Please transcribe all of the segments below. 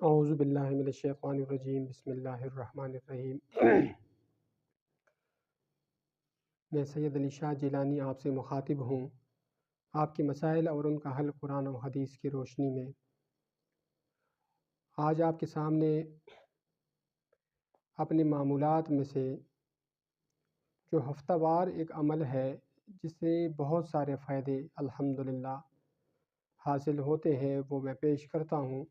اعوذ باللہ من الشیطان الرجیم، بسم اللہ الرحمن الرحیم۔ میں سید علی شاہ جیلانی آپ سے مخاطب ہوں، آپ کے مسائل اور ان کا حل قرآن و حدیث کی روشنی میں۔ آج آپ کے سامنے اپنے معمولات میں سے جو ہفتہ وار ایک عمل ہے جس سے بہت سارے فائدے الحمدللہ حاصل ہوتے ہیں، وہ میں پیش کرتا ہوں۔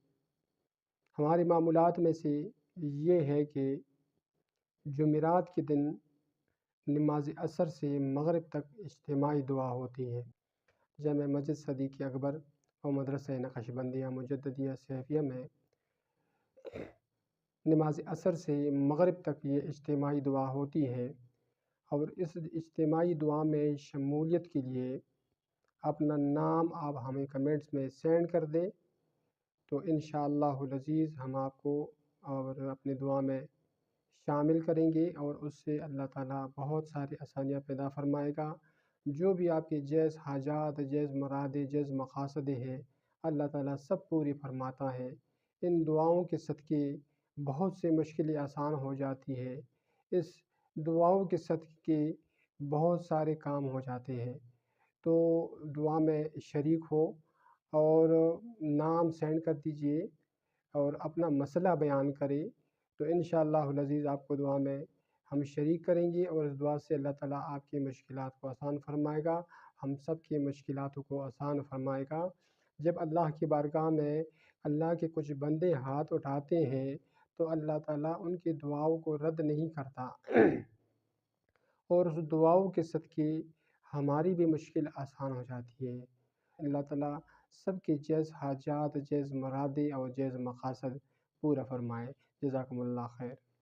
ہمارے معمولات میں سے یہ ہے کہ جمعرات کے دن نماز عصر سے مغرب تک اجتماعی دعا ہوتی ہے۔ جامع مسجد صدیق اکبر اور مدرسہ نقشبندیہ مجددیہ سیفیہ میں نماز عصر سے مغرب تک یہ اجتماعی دعا ہوتی ہے، اور اس اجتماعی دعا میں شمولیت کے لیے اپنا نام آپ ہمیں کمنٹس میں سینڈ کر دیں، تو انشاءاللہ العزیز ہم آپ کو اور اپنی دعا میں شامل کریں گے، اور اس سے اللہ تعالیٰ بہت ساری آسانیاں پیدا فرمائے گا۔ جو بھی آپ کے جائز حاجات، جائز مرادیں، جائز مقاصد ہیں، اللہ تعالیٰ سب پوری فرماتا ہے۔ ان دعاؤں کے صدقے بہت سے مشکلیں آسان ہو جاتی ہے، اس دعاؤں کے صدقے بہت سارے کام ہو جاتے ہیں۔ تو دعا میں شریک ہو اور نام سینڈ کر دیجئے اور اپنا مسئلہ بیان کرے، تو انشاءاللہ العزیز آپ کو دعا میں ہم شریک کریں گے، اور اس دعا سے اللہ تعالیٰ آپ کی مشکلات کو آسان فرمائے گا، ہم سب کی مشکلات کو آسان فرمائے گا۔ جب اللہ کی بارگاہ میں اللہ کے کچھ بندے ہاتھ اٹھاتے ہیں تو اللہ تعالیٰ ان کی دعاؤں کو رد نہیں کرتا، اور اس دعاؤں کے صدقے ہماری بھی مشکل آسان ہو جاتی ہے۔ اللہ تعالیٰ سب کے جائز حاجات، جائز مرادیں اور جائز مقاصد پورا فرمائے۔ جزاکم اللہ خیر۔